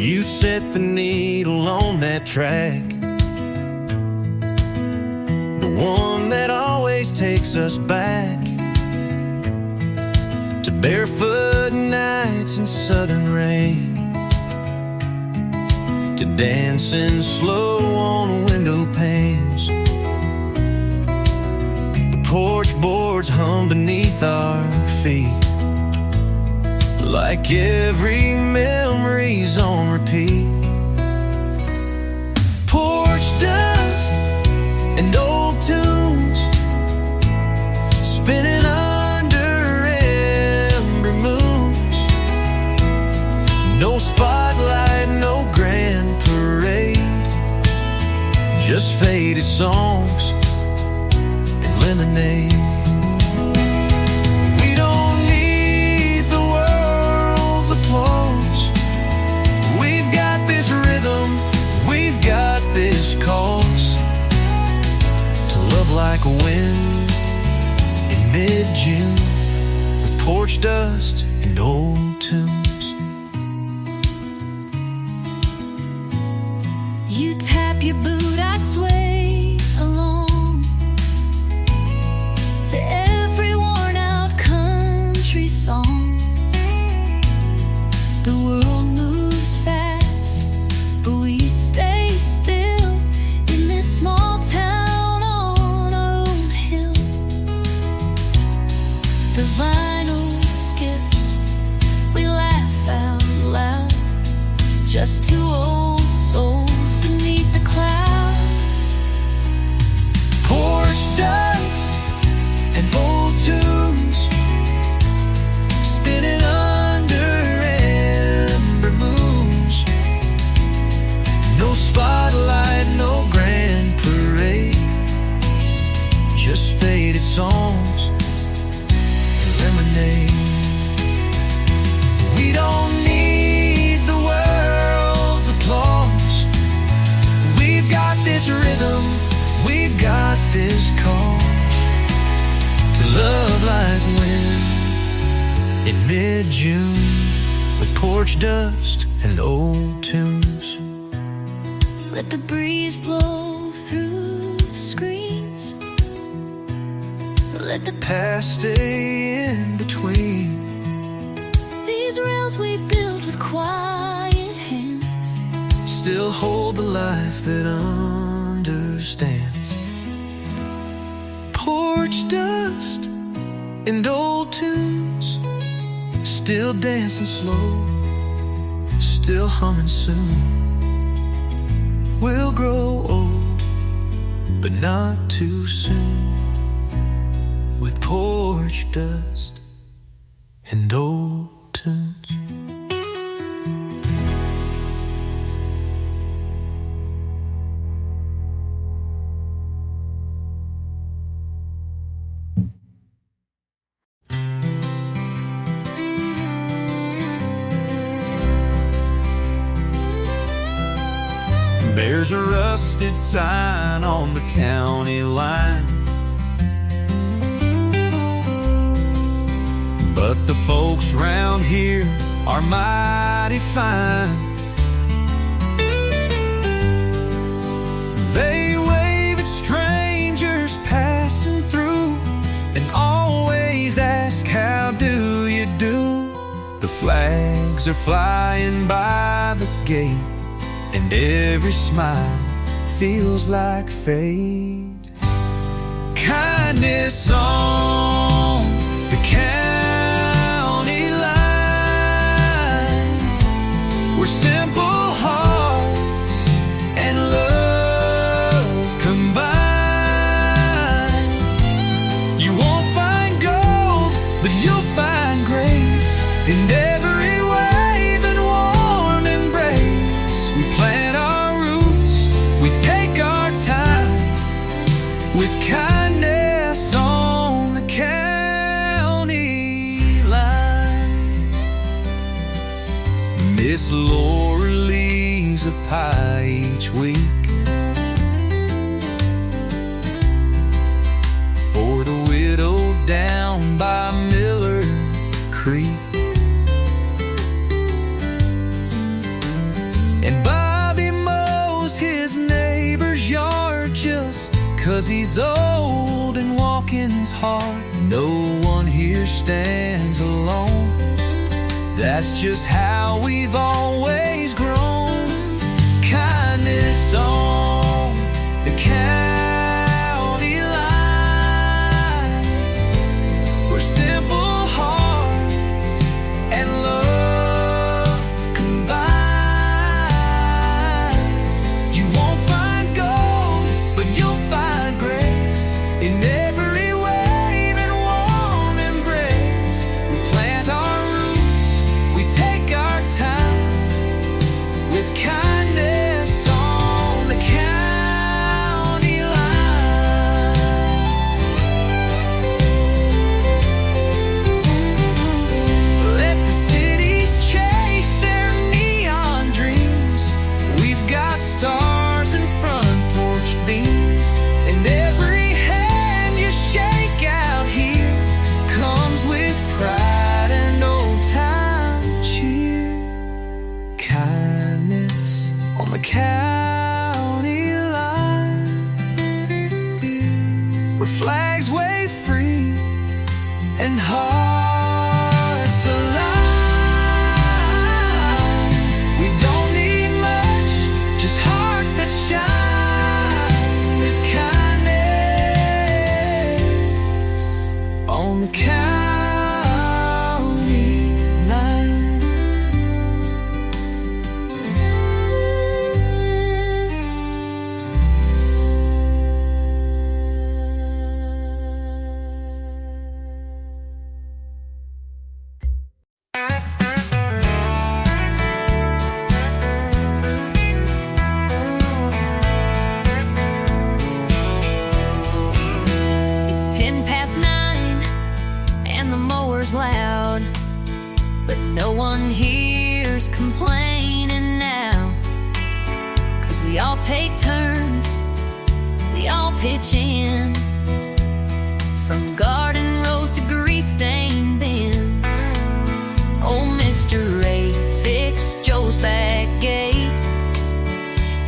You set the needle on that track, the one that always takes us back to barefoot nights and southern rain, to dancing slow on window panes. The porch boards hum beneath our feet like every memory's on repeat. Porch dust and old tunes spinning under ember moons. No spotlight, no grand parade, just faded songs and lemonade. Like a wind in mid-June, with porch dust and old tunes. You tap your boot, I sway along to every worn-out country song. The world moves fast, but we stay still in this small town. The vinyl skips, we laugh out loud, just two old souls beneath the clouds. Porch dust and old tunes spinning under ember moons. No spotlight, no grand parade, just faded songs. We don't need the world's applause. We've got this rhythm, we've got this cause to love like wind in mid-June, with porch dust and old tunes. Let the breeze blow through the screens, let the past stay in between. These rails we built with quiet hands still hold the life that understands. Porch dust and old tunes, still dancing slow, still humming soon. We'll grow old, but not too soon, with porch dust and old tunes. There's a rusted sign on the county line, but the folks round here are mighty fine. They wave at strangers passing through and always ask, how do you do? The flags are flying by the gate, and every smile feels like fate. Kindness on the county line, where simple hearts and love combine. You won't find gold, but you'll find grace in every wave and warm embrace. We plant our roots, we take our time, with kindness on the county line. Miss Laura leaves a pie each week for the widow down by Miller Creek. days old and walking's hard. No one here stands alone. That's just how we've always grown. Kindness on the county line, where simple hearts and love combine. You won't find gold, but you'll find grace in every wave and warm embrace. We plant our roots, we take our time with kindness on the county line. Let the cities chase their neon dreams. We've got stars and front porch beams, and every hand you shake out here comes with pride and old-time cheer. Kindness on the county line, where flags wave free and hearts align. We don't need much, just hearts that shine with kindness on the county line. It's 9:10 and the mower's loud, but no one here's complaining now. 'Cause we all take turns, we all pitch in, from garden rows to grease-stained bins. Old Mr. Ray fixed Joe's back gate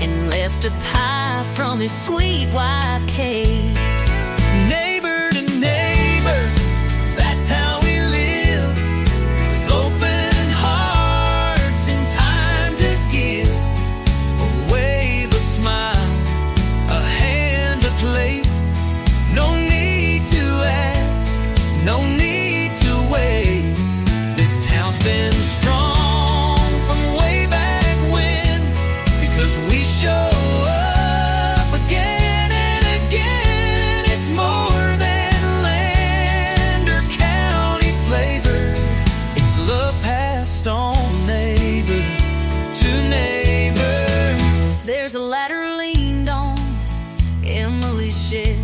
and left a pie from his sweet wife Kate. Neighbor to neighbor, that's how we live, with open hearts and time to give. A wave, a smile, a hand, a plate. No need to ask, no need to wait. This town's been strong from way back when, because we show up again and again. It's more than land or county flavor. It's love passed on neighbor to neighbor. There's a ladder leaned on Emily's shed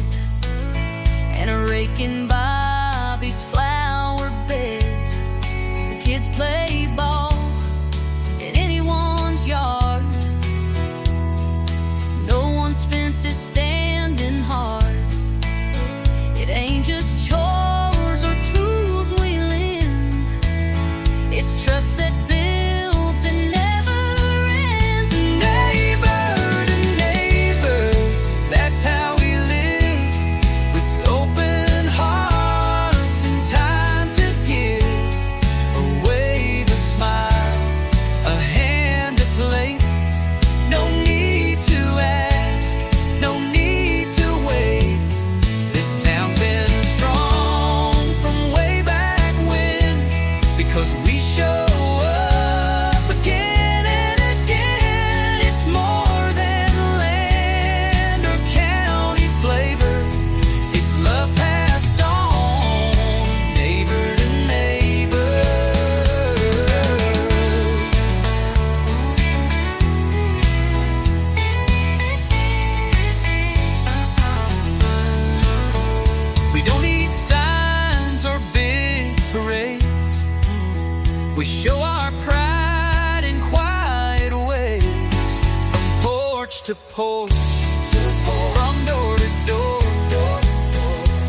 and a rake in Bobby's flower bed. The kids play ball in anyone's yard. No one's fence is standing hard. It ain't just chores or tools we lend. It's trust that builds and never ends. Neighbor to neighbor, that's how we live, with open hearts and time to give. A wave, a smile, a hand, a plate. No need to ask, no need to wait. This town's been strong from way back when, because we show up again and again. It's more than land or county flavor. It's love passed on neighbor to neighbor. We don't need signs or big parades. We show our pride in quiet ways, from porch to porch, from door to door.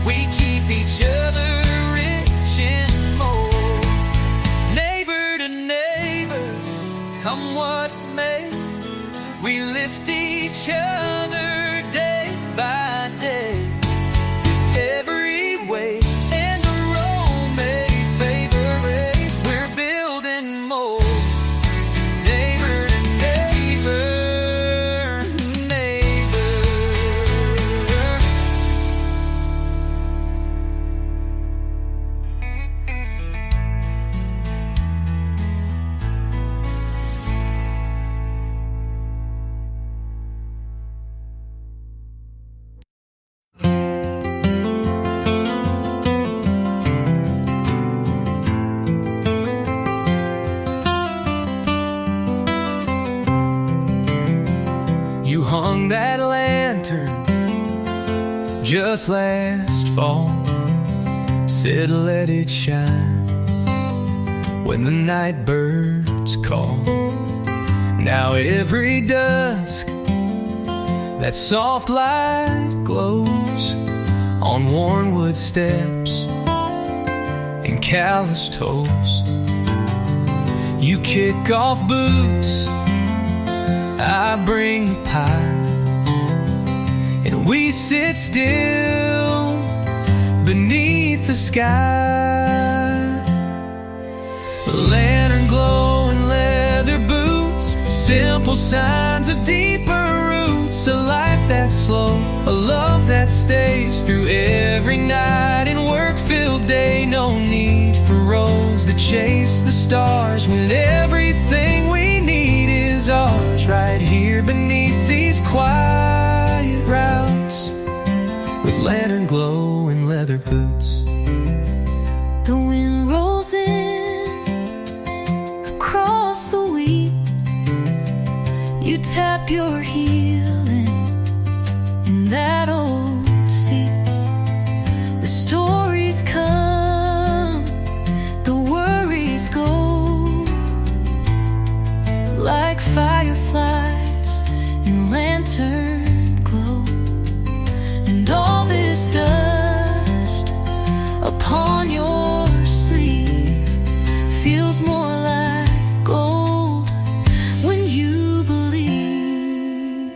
We keep each other rich and more. Neighbor to neighbor, come what may, we lift each other day by day. just last fall said let it shine when the night birds call. Now every dusk that soft light glows on worn wood steps and calloused toes. You kick off boots, I bring the pie, and we sit still beneath the sky. Lantern glow and leather boots, simple signs of deeper roots. A life that's slow, a love that stays through every night and work-filled day. No need for roads that chase the stars when everything we need is ours, right here beneath these quiet routes with lantern glow and leather boots. The wind rolls in across the wheat. You tap your heel in that old seat. The stories come, the worries go, like fireflies in lantern glow. And all this dust upon your sleeve feels more like gold when you believe.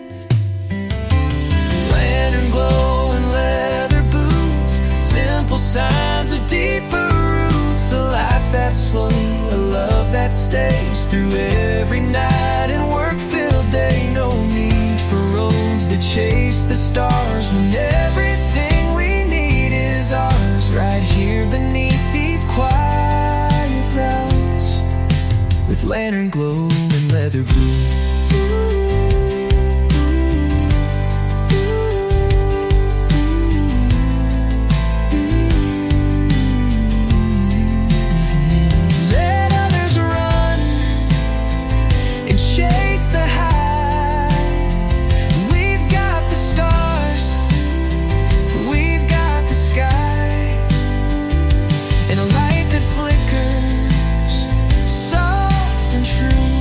Lantern glow and leather boots, simple signs of deeper roots. A life that's slow, a love that stays through every night and work-filled day. No need for roads that chase the stars when everything we need is ours, right here beneath these quiet routes with lantern glow and leather boots. Let others run and chase the high. We've got the stars, we've got the sky, and a light that flickers, soft and true,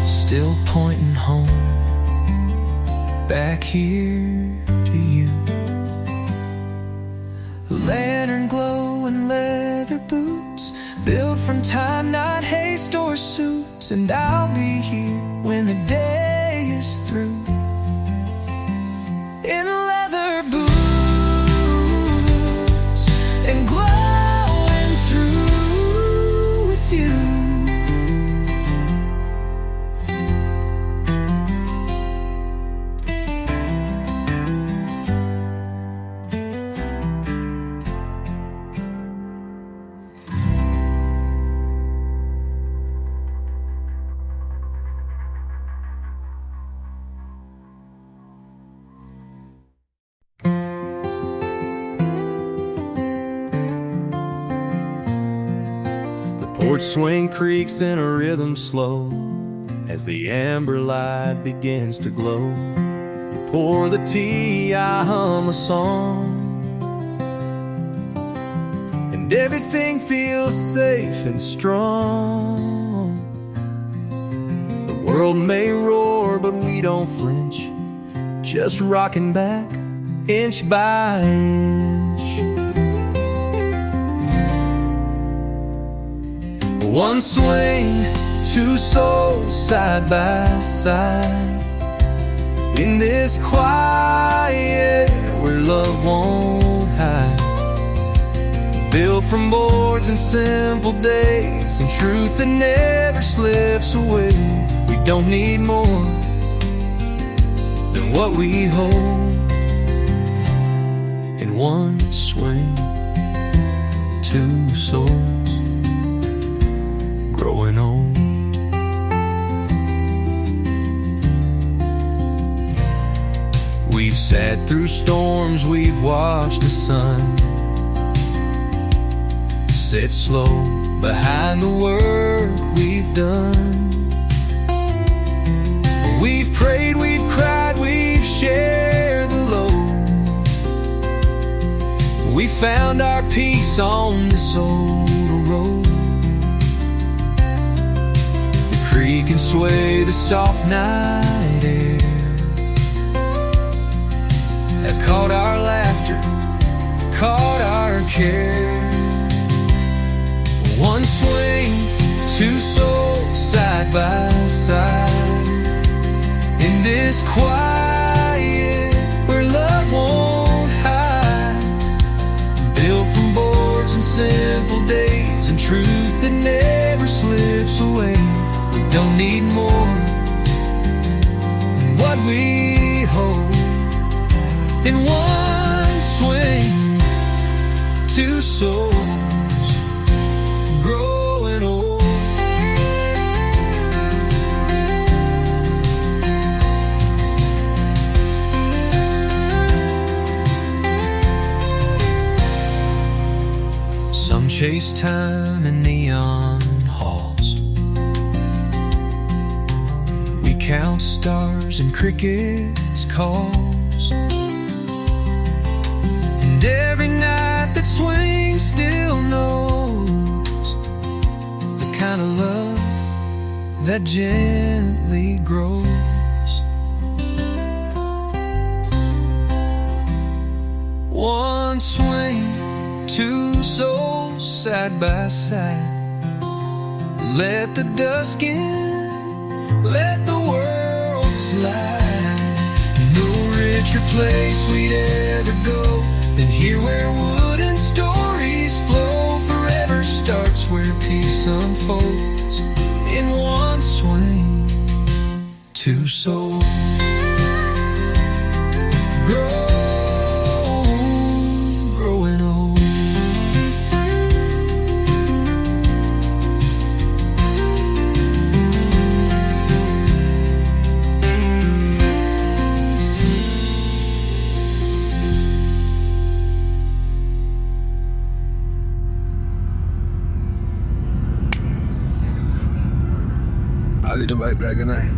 still pointing home, back here to you. Lantern glow and leather boots, built from time, not haste or suits. And I'll be here when the day is through, in leather boots and glowing through with you. Porch swing creaks in a rhythm slow as the amber light begins to glow. You pour the tea, I hum a song, and everything feels safe and strong. The world may roar, but we don't flinch, just rocking back inch by inch. One swing, two souls side by side, in this quiet where love won't hide. Built from boards and simple days, and truth that never slips away. We don't need more than what we hold. In one swing, two souls growing old. We've sat through storms, we've watched the sun set slow behind the work we've done. We've prayed, we've cried, we've shared the load, found our peace on this old road. The creek and sway, the soft night air have caught our laughter, caught our care. One swing, two souls side by side in this quiet where love won't hide, built from boards and simple days and truth that never slips away. We don't need more than what we hold. In one swing, two souls growing old. Some chase time in neon halls. We count stars and crickets' calls. And every night that swings still knows the kind of love that gently grows. One swing, two souls side by side. Let the dusk in, let the world slide. No richer place we'd ever go than here where wooden stories flow. Forever starts where peace unfolds. In one swing, two souls growing old. I'll do the right back, good night.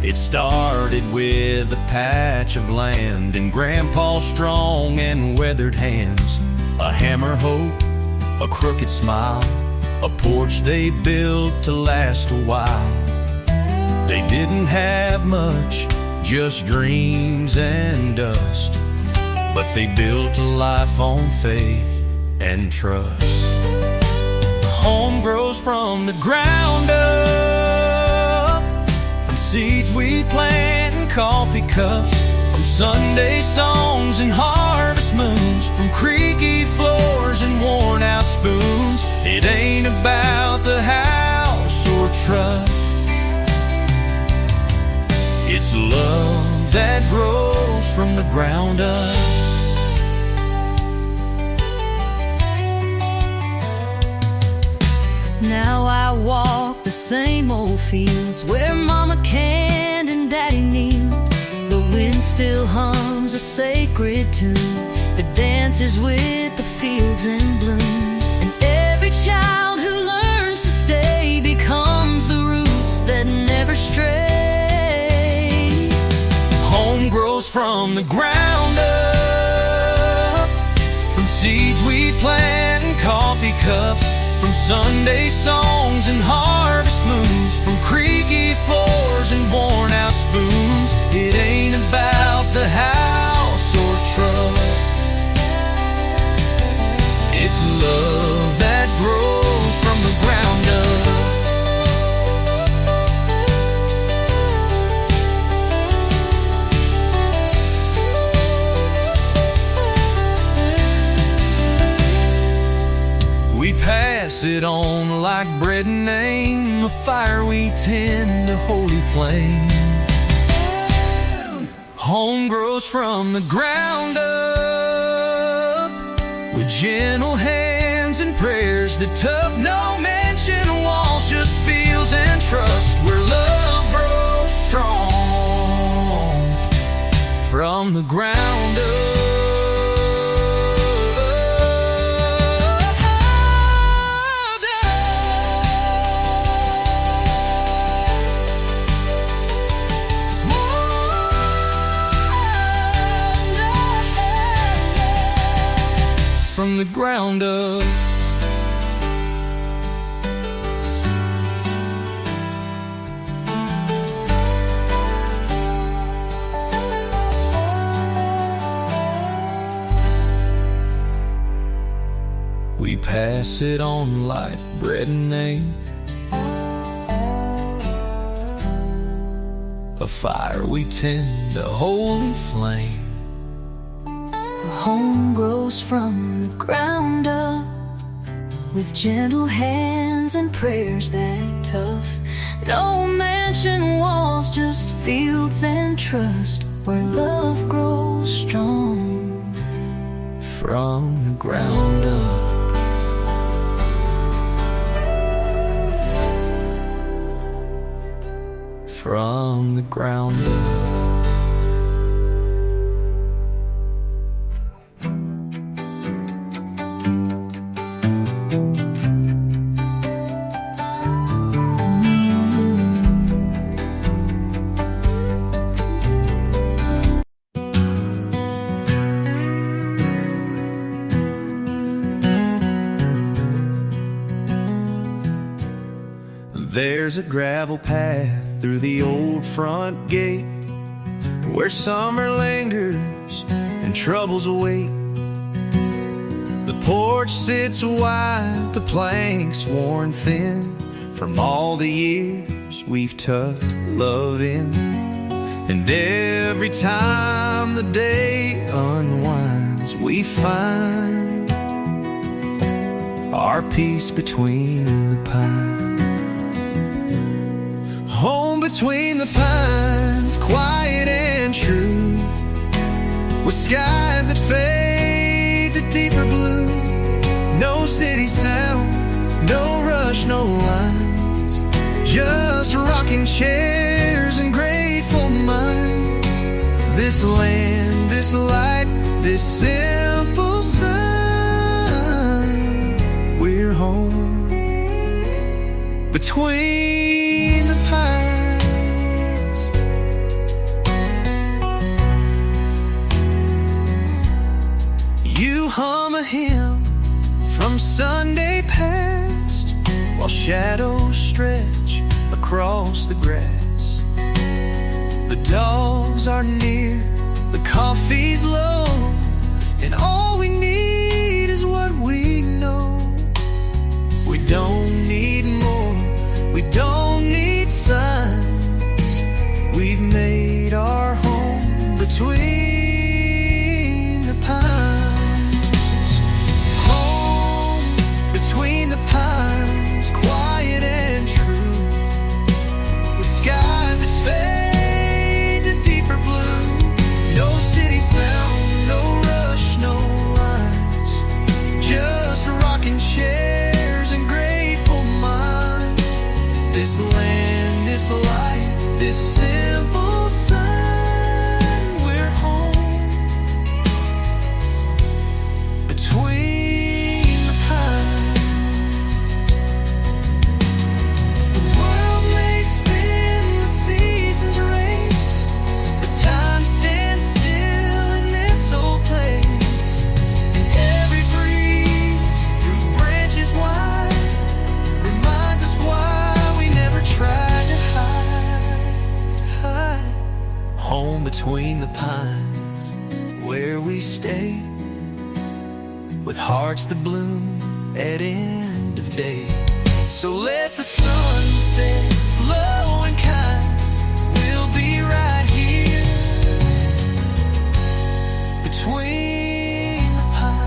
It started with a patch of land in Grandpa's strong and weathered hands. A hammer hope, a crooked smile, a porch they built to last a while. They didn't have much, just dreams and dust, but they built a life on faith and trust. Home grows from the ground up, from seeds we plant in coffee cups, from Sunday songs and harvest moons, from creaky floors and worn out spoons. It ain't about the house or truck, it's love that grows from the ground up. Now I walk the same old fields where Mama canned and Daddy kneeled. The wind still hums a sacred tune that dances with the fields in bloom. And every child who learns to stay becomes the roots that never stray. Home grows from the ground up, from seeds we plant in coffee cups, from Sunday songs and harvest moons, from creaky floors and worn out spoons. It ain't about the house or truck, it's love that grows from the ground up. We pass it on like bread and name, a fire we tend, a holy flame. Home grows from the ground up, with gentle hands and prayers that tough. No mention of walls, just feels and trust, where love grows strong from the ground up. from the ground up. We pass it on like bread and name, a fire we tend, a holy flame. A home grows from the ground up, with gentle hands and prayers that tough. No mansion walls, just fields and trust, where love grows strong From the ground up. From the ground up. There's a gravel path through the old front gate, where summer lingers and troubles await. The porch sits wide, the planks worn thin, from all the years we've tucked love in. And every time the day unwinds, we find our peace between the pines. Home between the pines, quiet and true, with skies that fade to deeper blue. No city sound, no rush, no lines, just rocking chairs and grateful minds. This land, this light, this simple sign, we're home between the pines. You hum a hymn from Sunday past, while shadows stretch across the grass. The dogs are near, the coffee's low, and all we need is what we know. We don't need more, we don't need signs. We've made our home between the pines. Home between the pines, quiet and true, with skies that fade to deeper blue. No city sound, no rush, no lines, just rocking chairs and grateful minds. This land, this life, this simple sign, we're home between the pines. The world may spin, the seasons race, but time stands still in this old place. And every breeze through branches wide reminds us why we never tried to hide. Home between the pines, where we stay, with hearts that bloom at end of day. So let the sun set slow and kind, we'll be right here between the pines.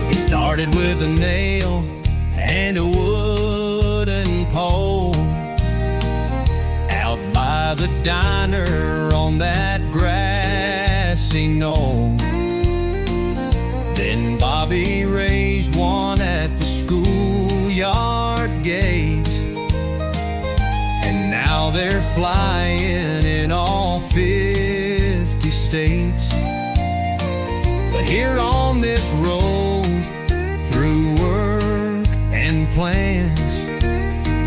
It started with a nail and a wooden pole out by the diner on that grassy knoll. Then Bobby this road through work and plans.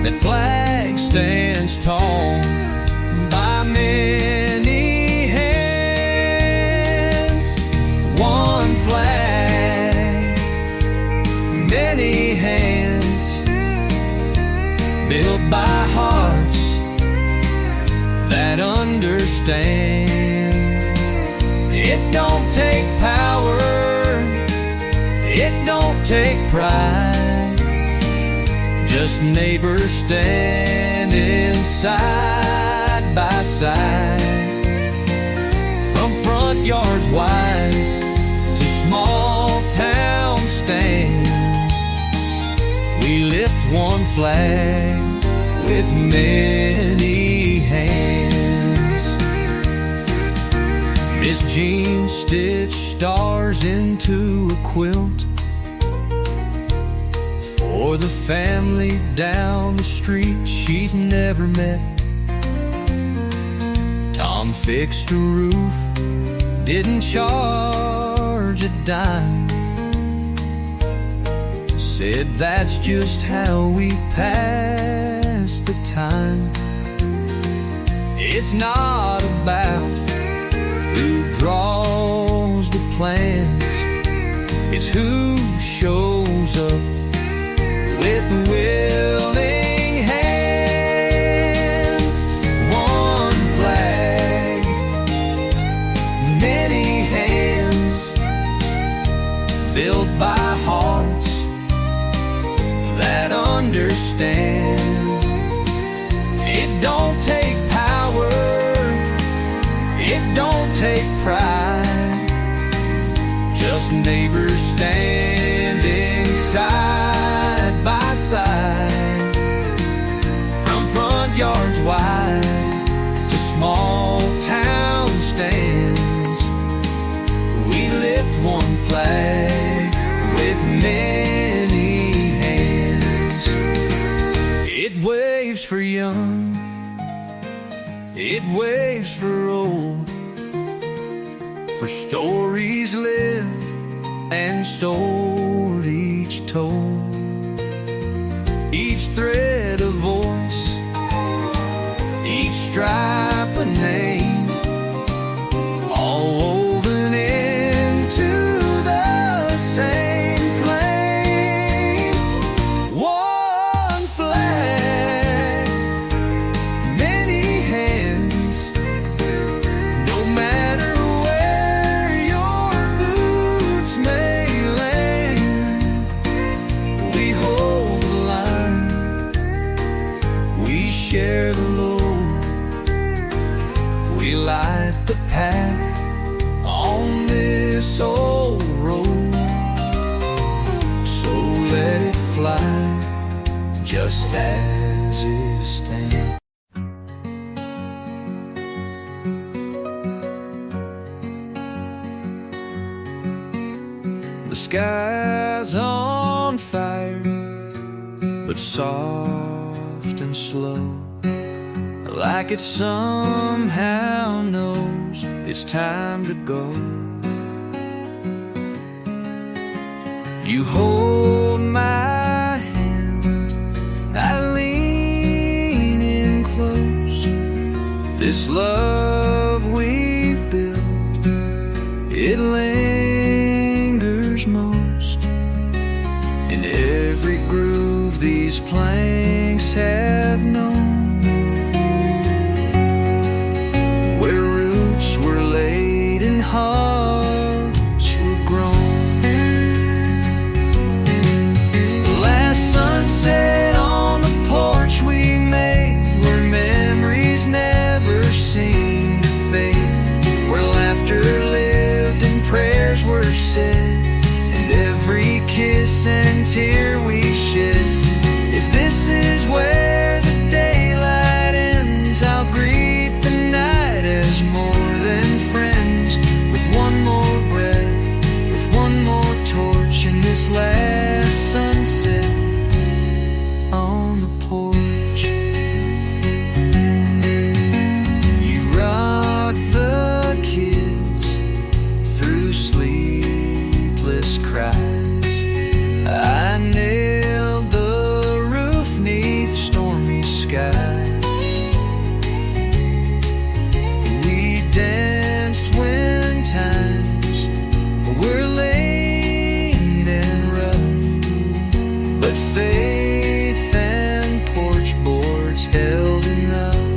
That flag stands tall by many hands. One flag, many hands, built by hearts that understand. It don't take power, it don't take pride, just neighbors standing side by side. From front yards wide to small town stands, we lift one flag with many hands. Miss Jean stitched stars into a quilt for the family down the street she's never met. Tom fixed a roof, didn't charge a dime, said that's just how we pass the time. It's not about who draws the plans, it's who shows up with willing hands. One flag, many hands, built by hearts that understand. It don't take power, it don't take pride, just neighbors standing side by side. From front yards wide to small town stands, we lift one flag with many hands. It waves for young, it waves for old, for stories lived and stored, each told, each thread a voice, each stripe a name, all woven into the same flame. One flag, many hands, no matter where your boots may land. We hold the line, we share the load, we light the path on this old road. So let it fly just as it stands. The sky's on fire, but soft and slow, like it somehow knows it's time to go. You hold my hand, I lean in close. This love we've built, it lingers most in every groove these planks have known. Where roots were laid and hearts were grown. The last sunset on the porch we made, where memories never seem to fade, where laughter lived and prayers were said, and every kiss and tear we shed. If this is where the daylight ends, I'll greet the night as more than friends, with one more breath, with one more torch in this last sunset on the porch. You rock the kids through sleepless cries. cries. I nailed the roof 'neath stormy skies. We danced when times were lame and rough, but faith and porch boards held enough.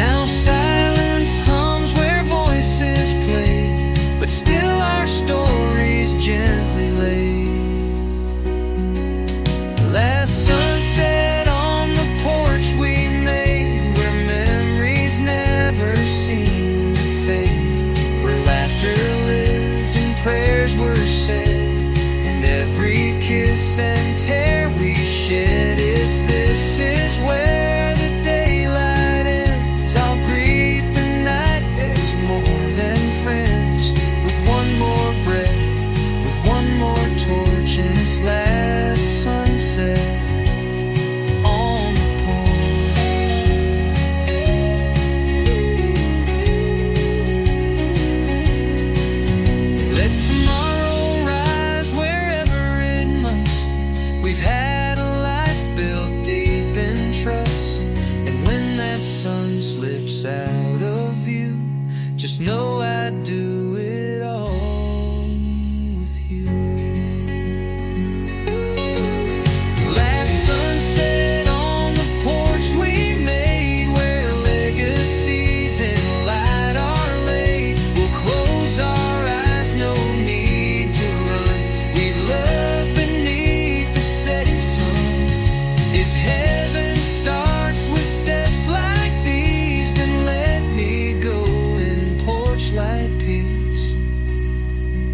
Now silence hums where voices play, but still our stories gently lay. Last sunset on the porch we made, where memories never seem to fade, where laughter lived and prayers were said, and every kiss and tear we shed. If this is where the daylight ends, I'll greet the night as more than friends, with one more breath, with one more torch in this last sunset on the porch. Let tomorrow rise wherever it must. We've had a life built deep in trust, and when that sun slips out of view, just know I'd do it all with you. Last sunset on the porch we made, where legacies in light are laid. We'll close our eyes, no need to run. We love beneath the setting sun. If heaven starts with steps like these, then let me go in porch light peace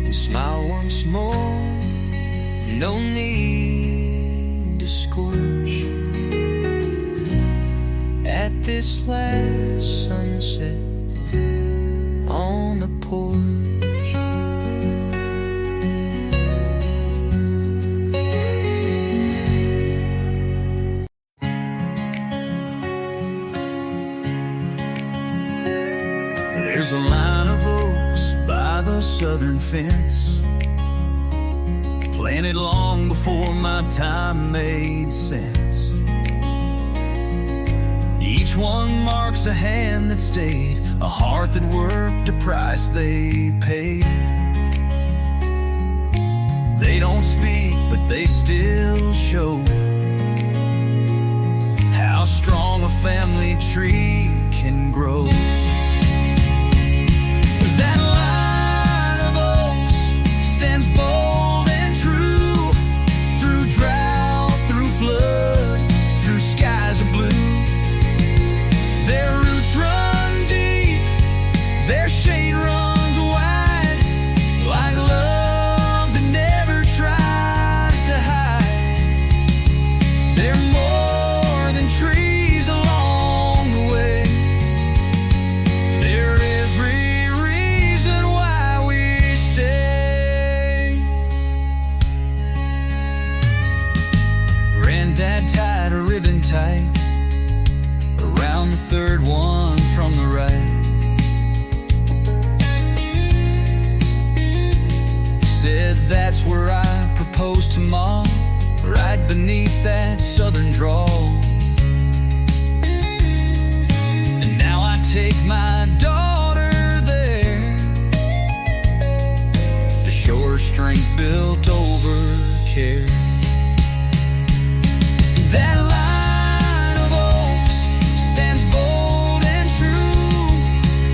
and smile once more. No need to scorch at this last sunset on the porch. There's a line of oaks by the southern fence, planted long before my time made sense. Each one marks a hand that stayed, a heart that worked, a price they paid. They don't speak, but they still show how strong a family tree can grow. That line of oaks stands bold and true, through drought, through flood, through skies of blue. Their roots run deep, their shade runs wide, like love that never tries to hide. They're more than trees along the way. They're every reason why we stay. Granddad tied a ribbon tight around the third one from the right. Said that's where I proposed to Mom, right beneath that southern draw. And now I take my daughter there to show her strength built over care. That line of oaks stands bold and true,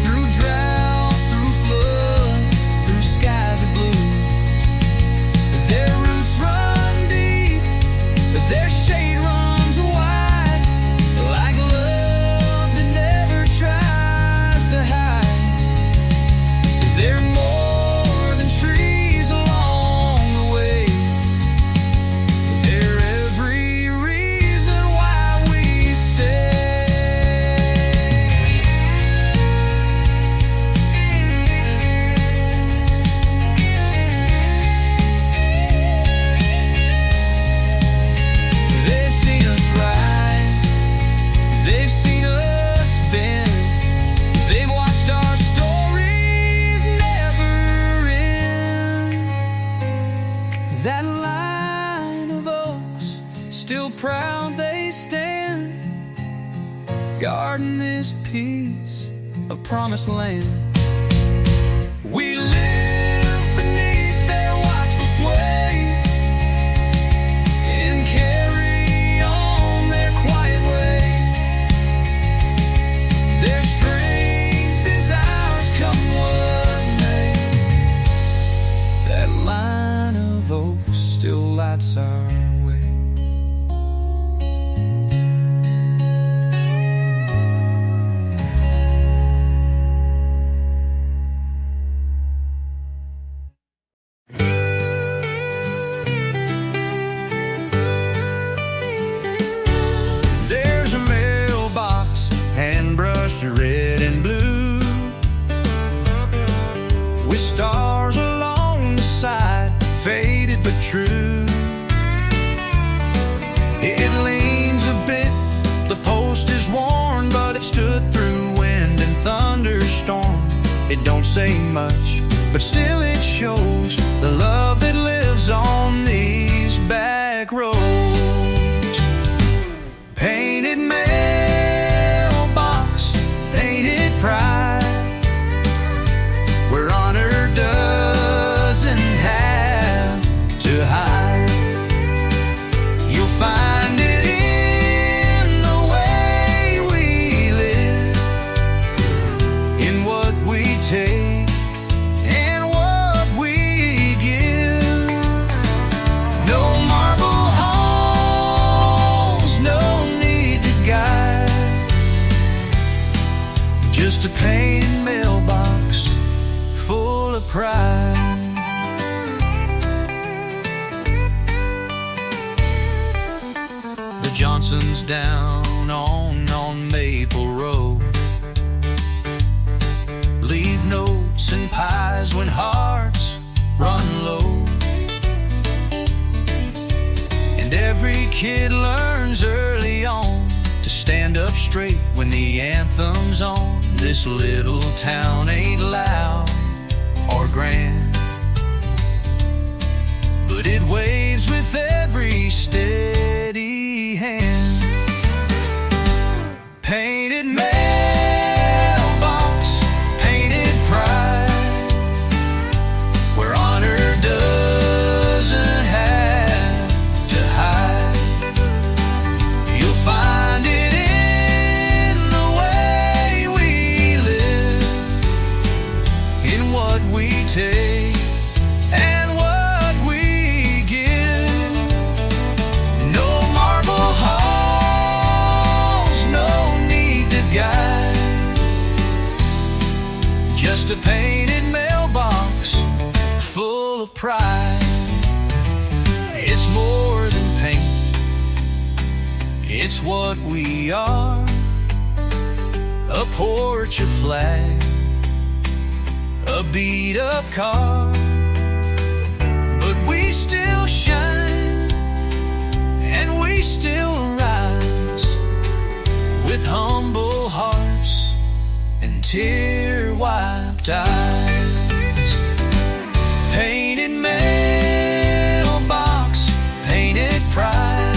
through drought, through flood, through skies of blue. Their roots run deep, their shade runs wide, like love that never tries to hide. They're more than trees along the way. That line of oaks, still proud they stand, guarding this piece of promised land. We live beneath their watchful sway and carry on their quiet way. Their strength is ours, come what may. That line of oaks still lights our way. There's a mailbox, hand brushed red and blue, with stars along the side, faded but true. It leans a bit, the post is worn, but it stood through wind and thunderstorm. It don't say much, but still it shows the love that lives on these back roads. Painted mailbox, painted pride, where honor doesn't have to hide. You'll find it in the way we live, in what we take and what we give. No marble halls, no need to guide, just a painted mailbox full of pride. The Johnsons down on Maple Road leave notes and pies when hearts run low. And every kid learns early on to stand up straight when the anthem's on. This little town ain't loud or grand, but it waves with every steady hand. Painted mailbox, painted pride, where honor doesn't have to hide. You'll find it in the way we live, in what we take and what we give. No marble halls, no need to guide, just a painted mailbox full of pride. It's more than paint, it's what we are. A porch, a flag, a beat-up car, but we still shine and we still rise, with humble hearts and tear-wiped eyes. Painted mailbox, painted pride,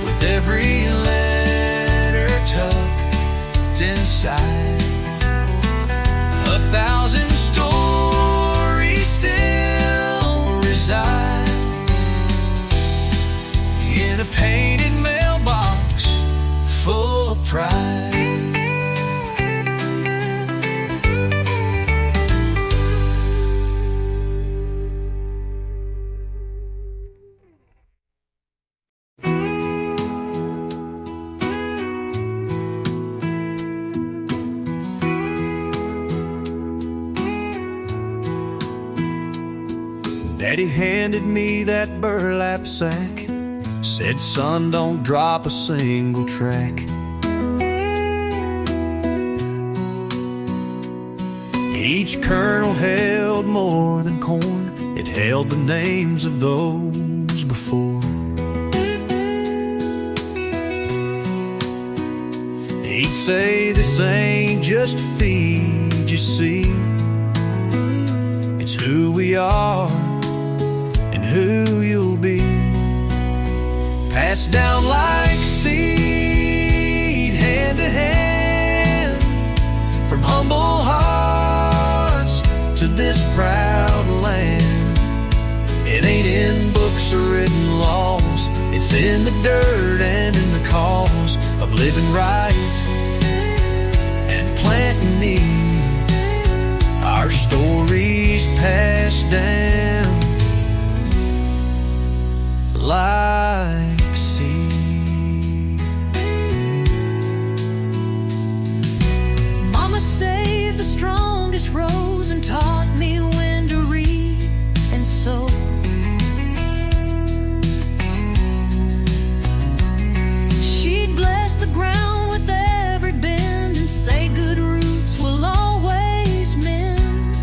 with every letter tucked inside. 1,000 stories still reside in a painted mailbox full of pride. Daddy handed me that burlap sack, said, son, don't drop a single track. Each kernel held more than corn, it held the names of those before. He'd say, this ain't just feed, you see, it's who we are passed down like seed, hand to hand, from humble hearts to this proud land. It ain't in books or written laws, it's in the dirt and in the cause of living right and planting need. Our stories passed down like seed. Mama saved the strongest rose and taught me when to read and sow. She'd bless the ground with every bend and say good roots will always mend.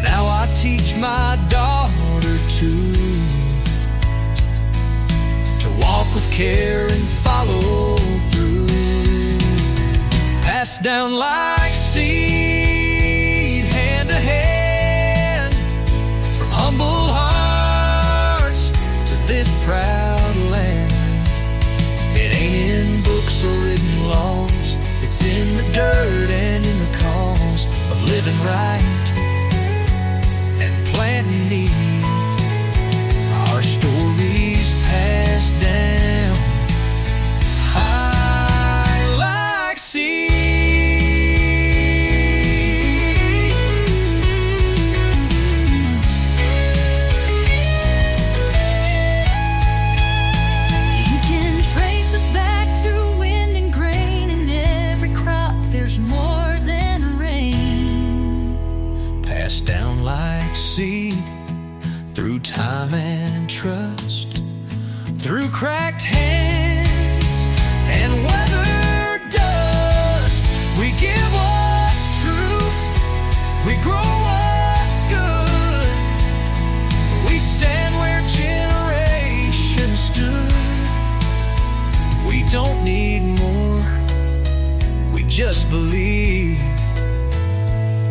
Now I teach my daughter to walk with care and follow through. Passed down like seed, hand to hand, from humble hearts to this proud land. It ain't in books or written laws, it's in the dirt and in the cause of living right and planting need. Our stories passed down high like seed. You can trace us back through wind and grain. In every crop there's more than rain. Passed down like seed, through time and trust, through cracked hands and weathered dust. We give what's true, we grow what's good. We stand where generations stood. We don't need more, we just believe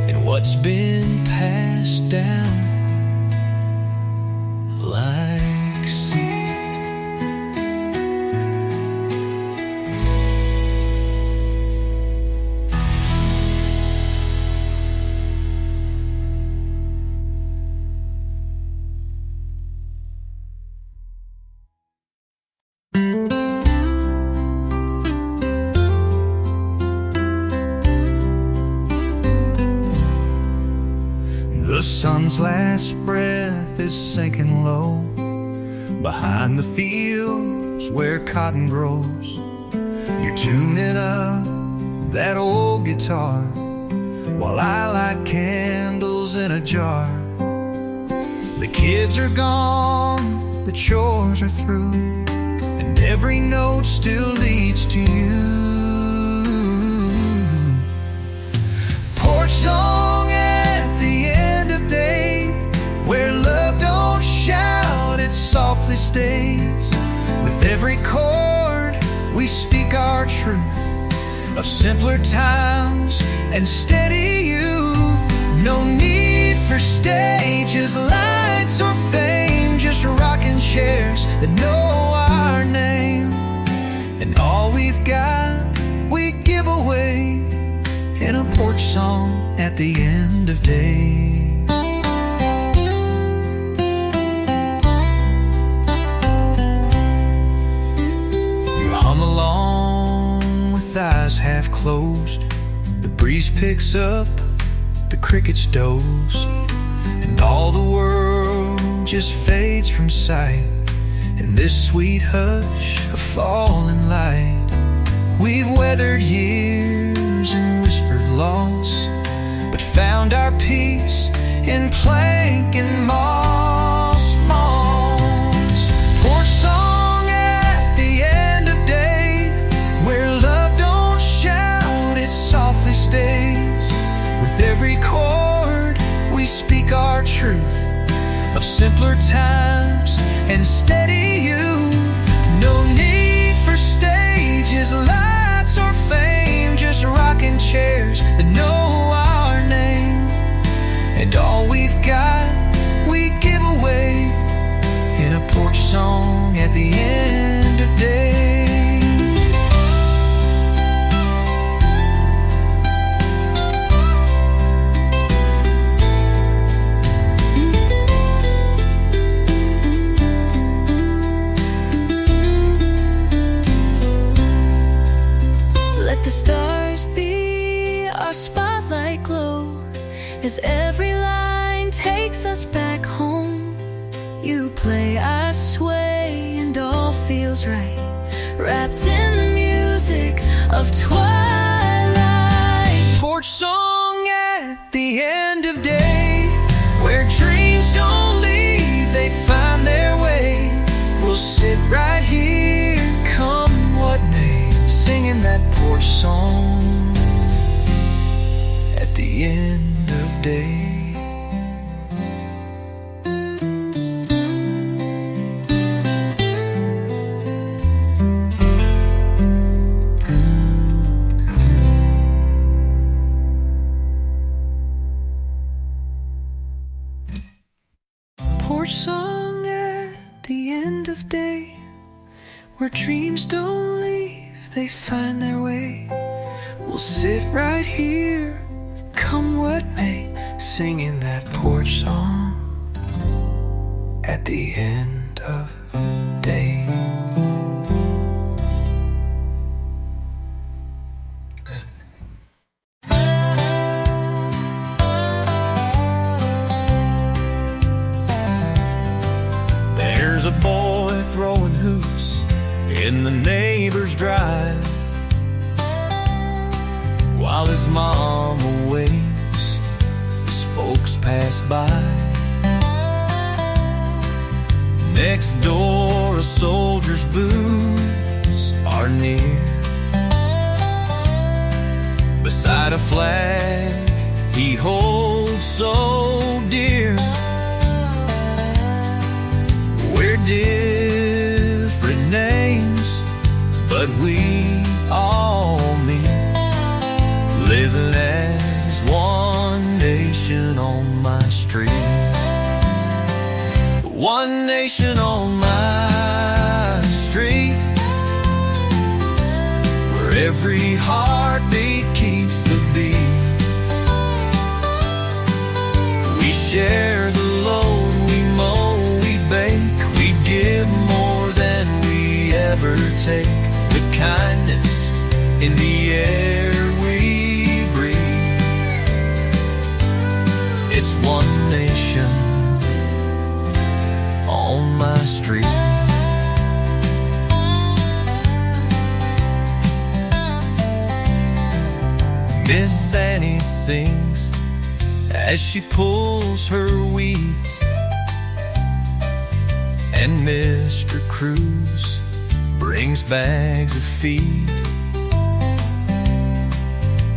in what's been passed down like seed. The sun's last breath is sinking low behind the fields where cotton grows. You're tuning up that old guitar while I light candles in a jar. The kids are gone, the chores are through, and every note still leads to you. Porch song at the end of day, where love don't shout, it softly stays. With every chord we speak our truth of simpler times and steady youth. No need for stages, lights, or fame, just rocking chairs that know our name. And all we've got we give away in a porch song at the end of day. You hum along with eyes half closed. The breeze picks up, the crickets doze, and all the world just fades from sight in this sweet hush of falling light. We've weathered years and whispered loss, but found our peace in plank and moss. Porch song at the end of day, where love don't shout, it softly stays. With every chord we speak our truth of simpler times and steady youth. No need for stages, lights, or fame, just rocking chairs that know our name. And all we've got we song at the end of day. Let the stars be our spotlight glow as every line takes us back home. You play, I sway, and all feels right, wrapped in the music of twilight. Porch song at the end of day, where dreams don't leave, they find their way. We'll sit right here, come what may, singing that porch song at the end of day. Porch song at the end of day, where dreams don't leave, they find their way. We'll sit right here, come what may, singing that porch song at the end of day. There's a boy throwing hoops in the neighbor's drive, while his mama waits as folks pass by. Next door, a soldier's boots are near, beside a flag he holds so dear. We're different names, but we all meet living as one nation on my street. One nation on my street, where every heartbeat keeps the beat. We share the load, we mow, we bake, we give more than we ever take, with kindness in the air we breathe. It's one nation on my street. Miss Annie sings as she pulls her weeds, and Mr. Cruz brings bags of feed.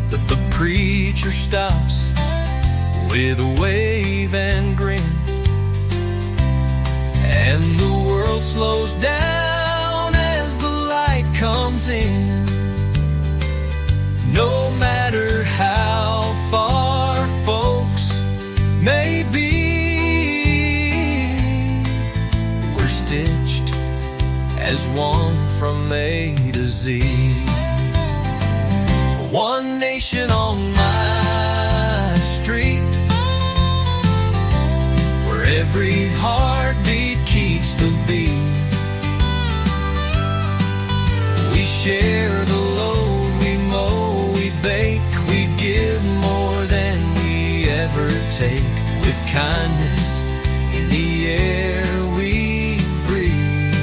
The preacher stops with a wave and grin, and the world slows down as the light comes in. No matter how far folks may be, we're stitched as one from A to Z. One nation on my street, where every heartbeat keeps the beat. We share the load, we mow, we bake, we give more than we ever take, with kindness in the air we breathe.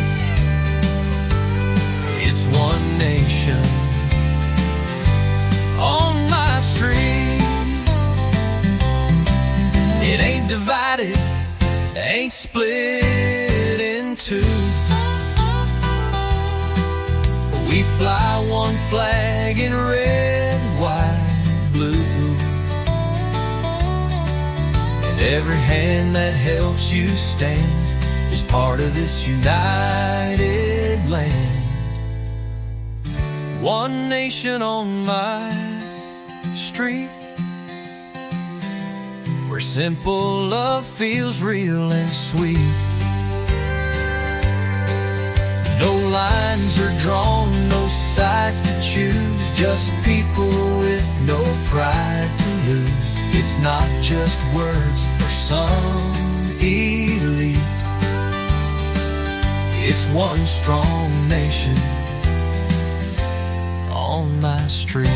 It's one nation on my street. It ain't divided, ain't split in two. We fly one flag in red, white, blue. And every hand that helps you stand is part of this united land. One nation on my street, where simple love feels real and sweet. lines are drawn, no sides to choose, just people with no pride to lose. It's not just words for some elite, it's one strong nation on my street.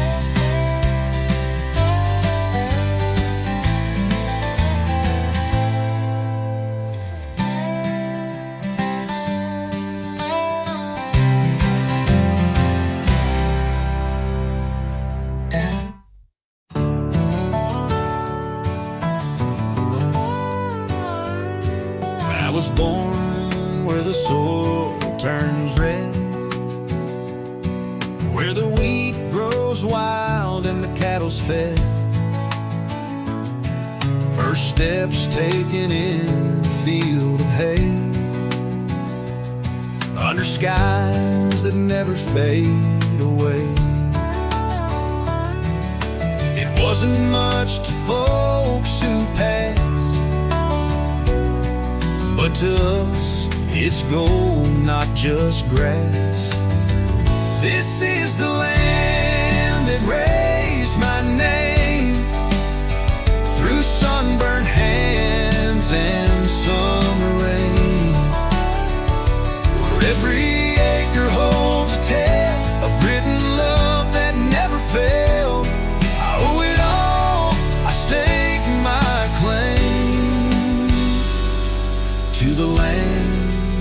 I was born where the soil turns red, where the wheat grows wild and the cattle's fed. First steps taken in the field of hay, under skies that never fade away. It wasn't much to folks who passed, but to us, it's gold, not just grass. This is the land that raised my name, through sunburned hands and summer rain, where every acre holds a tale of grit and love that never failed. I owe it all, I stake my claim to the land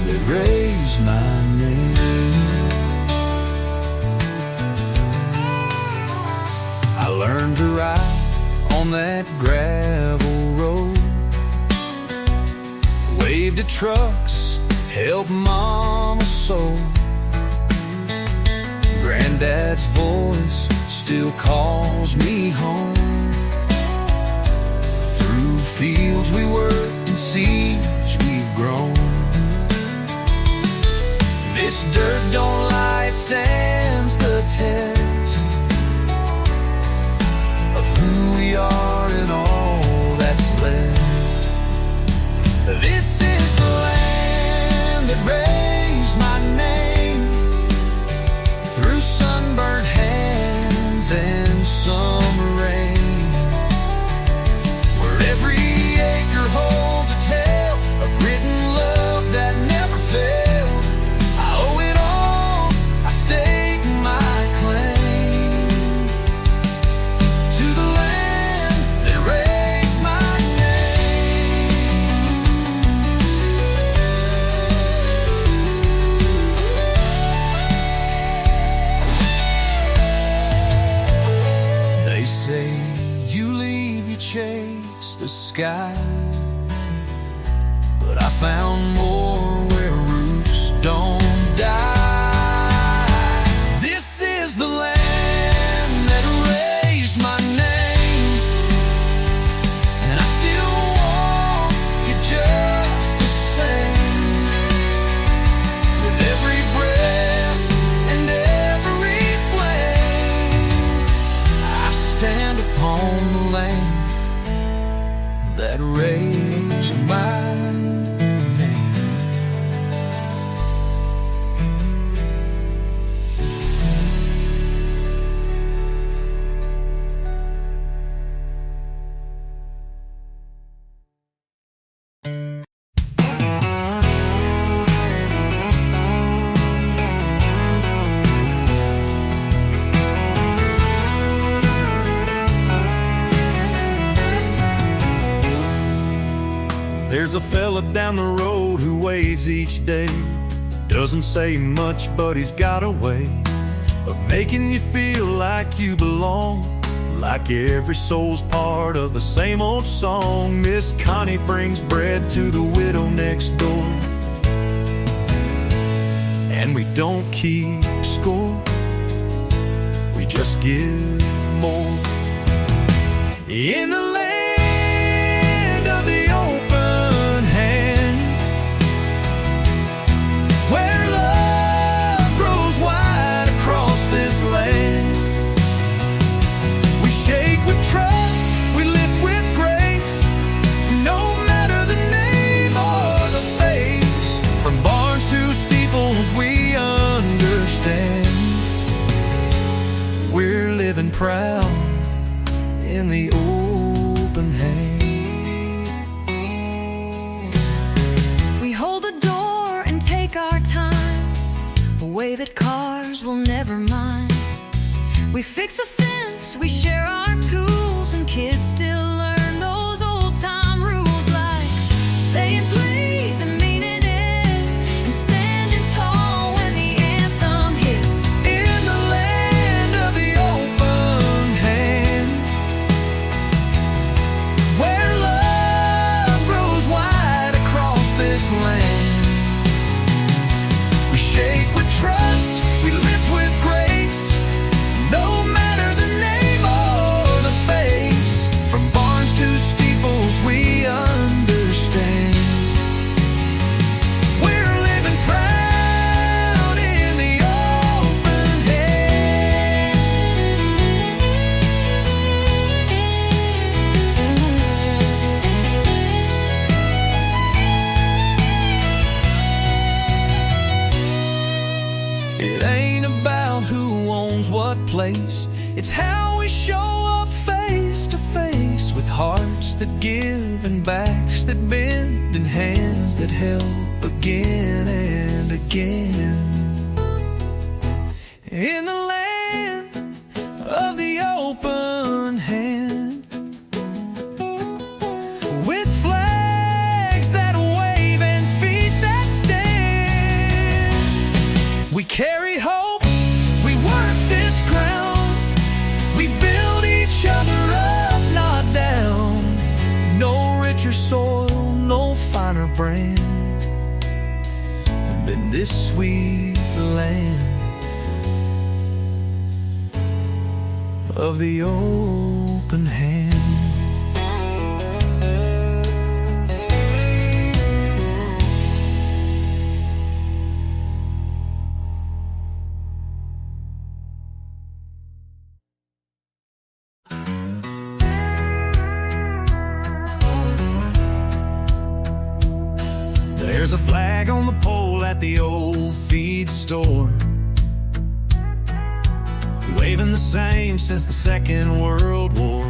that raised my name. I learned to ride on that gravel road, waved at trucks, helped mama sew. Granddad's voice still calls me home, through fields we worked and seeds we've grown. This dirt don't lie, it stands the test of who we are and all that's left. This is the land that raised my name, through sunburned hands and summer rain, where every acre holds a tale of grit and love that never failed. I owe it all, I stake my claim to the land that raised my name. They say you leave, you chase the sky, but I found more where roots don't die. This is the land that raised my name, and I still walk it just the same. With every breath and every flame, I stand upon the land that raised my name. There's a fella down the road who waves each day. Doesn't say much, but he's got a way of making you feel like you belong, like every soul's part of the same old song. Miss Connie brings bread to the widow next door, and we don't keep score, we just give more. In the land of the open hand, where love grows wide across this land, we shake with trust, we lift with grace, no matter the name or the face. From barns to steeples we place. It's how we show up face to face, with hearts that give and backs that bend and hands that help again and again. In the land of the open hand, with flags that wave and feet that stand, we carry hope, we work this ground, we build each other up, not down. No richer soil, no finer brand than this sweet land of the open hand. There's a flag on the pole at the old feed store, waving the same since the Second World War.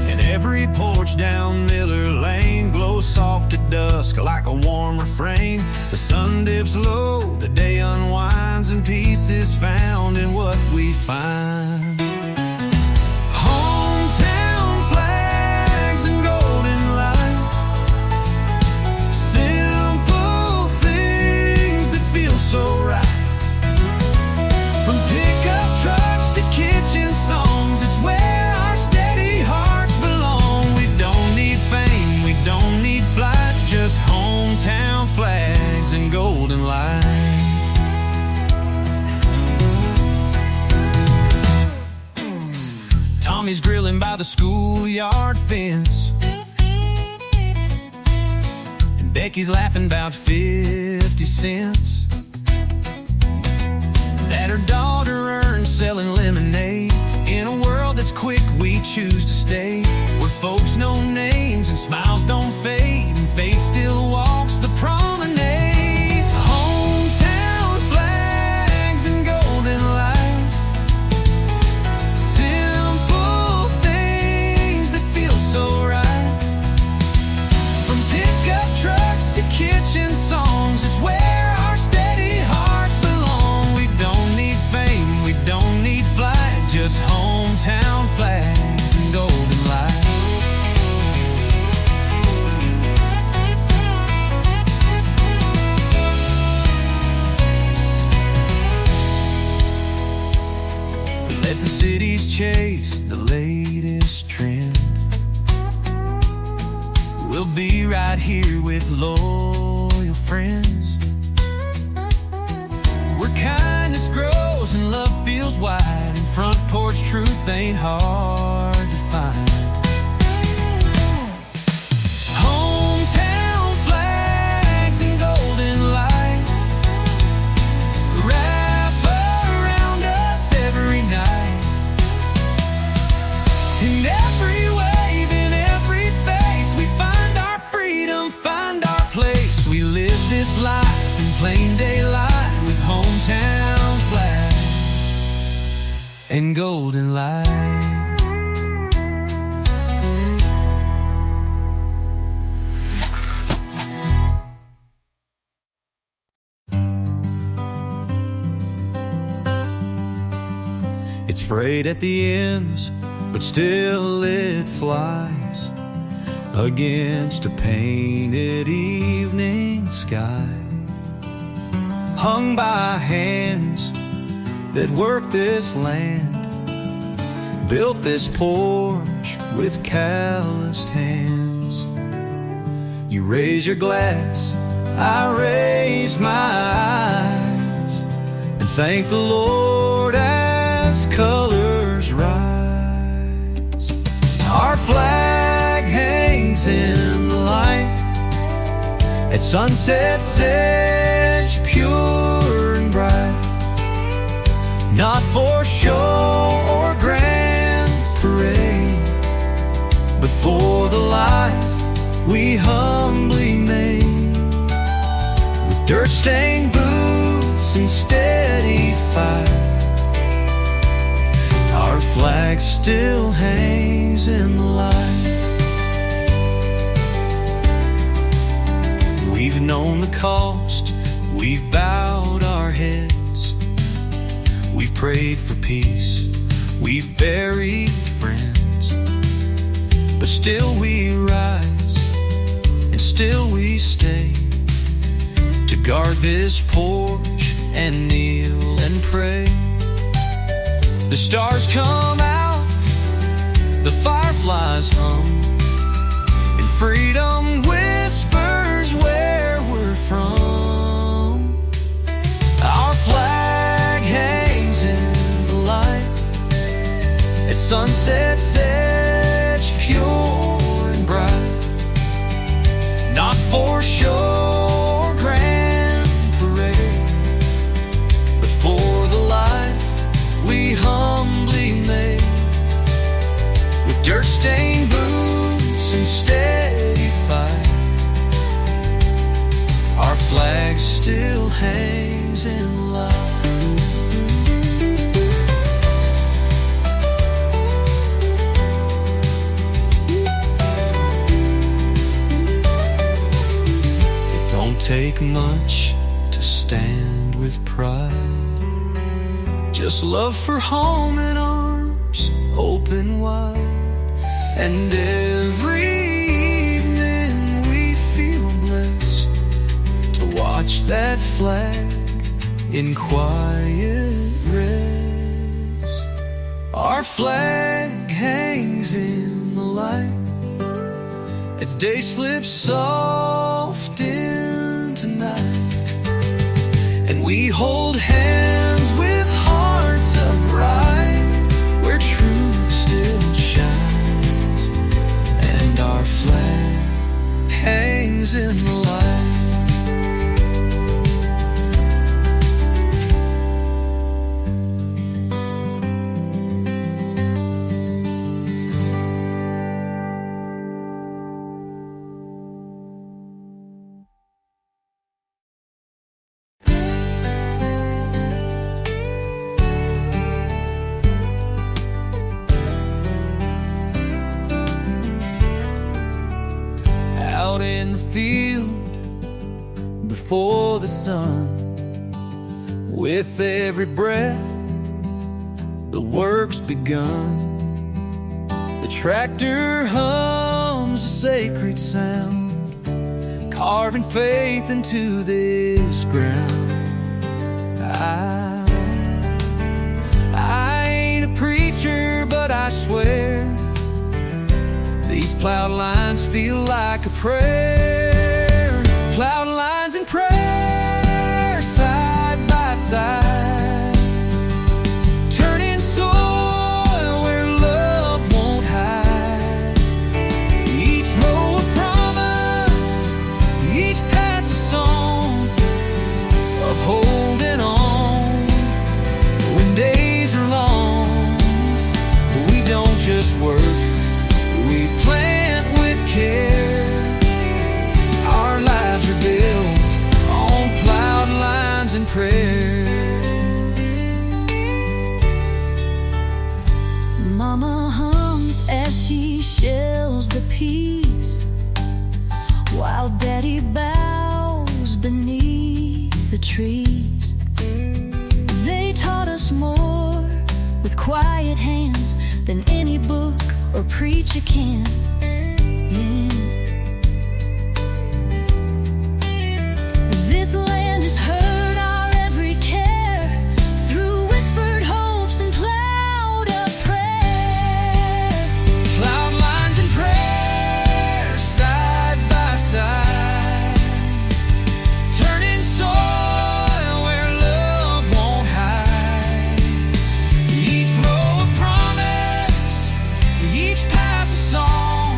And every porch down Miller Lane glows soft at dusk like a warm refrain. The sun dips low, the day unwinds, and peace is found in what we find. Hometown flags and golden light, simple things that feel so right. From pickup trucks to kitchen songs, it's where our steady hearts belong. We don't need fame, we don't need flight, just hometown flags and golden light. Tommy's grilling by the schoolyard fence, and Becky's laughing about 50 cents that her daughter earned selling lemonade. In a world that's quick, we choose to stay where folks know names and smiles don't fade, and faith still walks the promenade. Hometown flags and golden light, simple things that feel so right. From pickup trucks to kitchen songs, it's where our steady hearts belong. We don't need fame, we don't need flight, just hometown flags and golden light. Let the cities chase the latest trend, we'll be right here with loyal friends, where kindness grows and love feels wide, and front porch truth ain't hard to find. Hometown flags and golden light wrap around us every night. In every wave, in every face, we find our freedom, find our place. We live this life in plain daylight with hometown flags and golden light. It's frayed at the ends, but still it flies against a painted evening sky, hung by hands that work this land, built this porch with calloused hands. You raise your glass, I raise my eyes, and thank the Lord as colors rise. Our flag hangs in the light at sunset's edge, pure and bright, not for show or grand parade, but for the life we humbly made, with dirt-stained boots and steady fire. flag still hangs in the light. We've known the cost, we've bowed our heads, we've prayed for peace, we've buried friends, but still we rise, and still we stay to guard this porch and kneel and pray. The stars come out, the fireflies hum, and freedom whispers where we're from. Our flag hangs in the light, at sunset sets pure and bright, not for show or grand parade, but for the life we humbly made, with dirt-stained boots and steady fight. Our flag still hangs in light. It don't take much to stand with pride, just love for home and arms open wide. And every evening we feel blessed to watch that flag in quiet rest. Our flag hangs in the light as day slips soft into night, and we hold hands with hearts upright, where truth still shines, and our flag hangs in the light. Out in the field before the sun, with every breath the work's begun. The tractor hums a sacred sound, carving faith into this ground. I ain't a preacher, but I swear these plowed lines feel like a prayer. Plowed lines and prayer, side by side, turning soil where love won't hide. Each row a promise, each pass a song of holding on when days are long. We don't just work, we plant with care. Our lives are built on plowed lines and prayer. Mama hums as she shells the peas, while Daddy bows beneath the trees. They taught us more with quiet hands than any book or preacher can. Yeah. This land has heard our every care, through whispered hopes and plowed up prayer. Plowed lines and prayer, side by side, turning soil where love won't hide. Each row a promise, each pass a song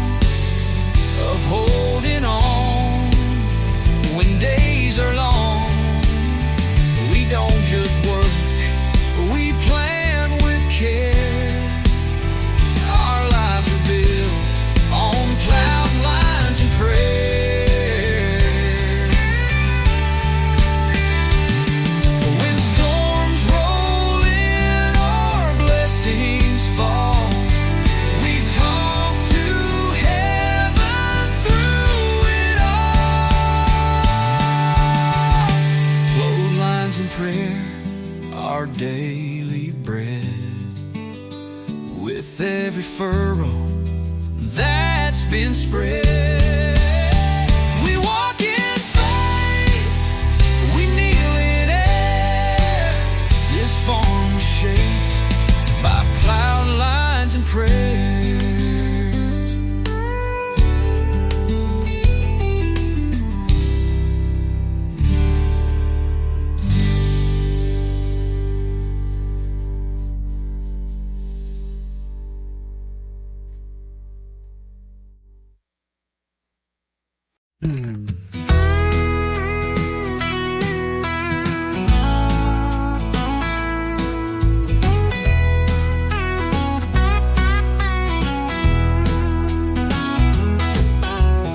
with every furrow that's been spread. We walk in faith, we kneel in air. This farm was shaped by plowed lines and prayers.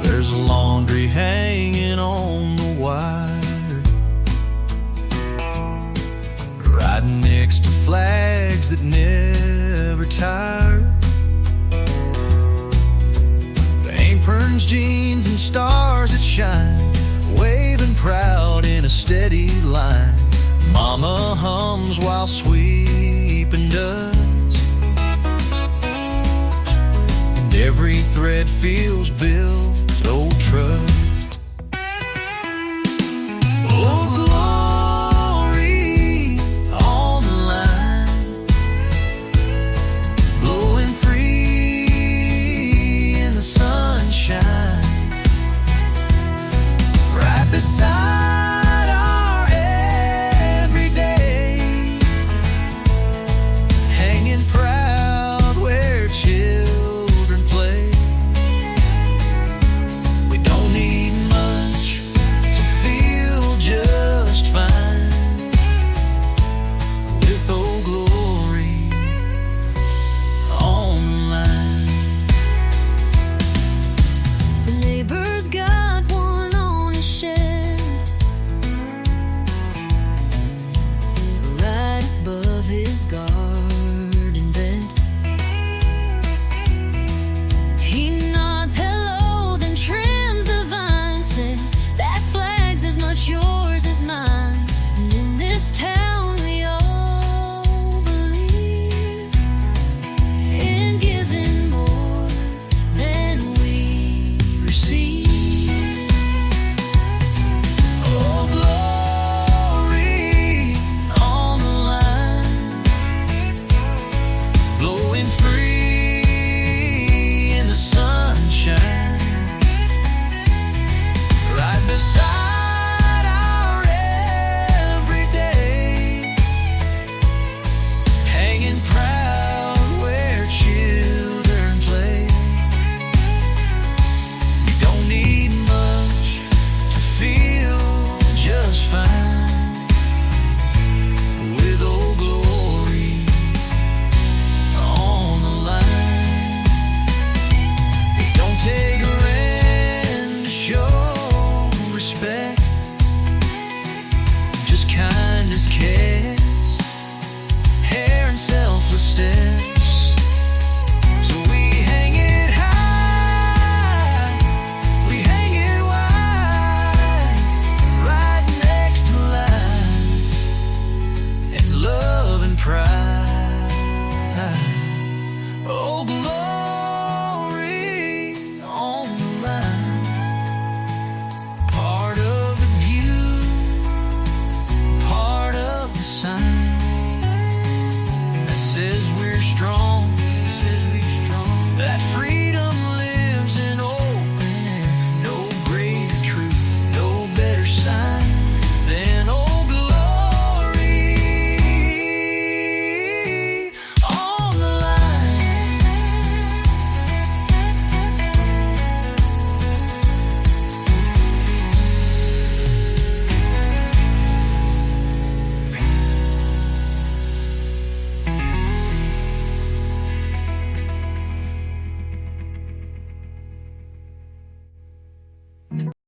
There's a laundry hanging on the wire, right next to flags that never tire. The aprons, jeans, and stars that shine, waving proud in a steady line. Mama hums while sweeping does, and every thread feels Bill's old trust. Oh, glory on the line, blowing free in the sunshine, right beside our everyday, hanging proud where children play. We don't need much to feel just fine, with Old Glory on the line. The neighbor's got one on his shed, right above his garden bed. He nods hello, then trims the vine, says that flag's as much yours as mine. And in this town we all believe in giving more than we receive. Oh, glory on the line, blowing free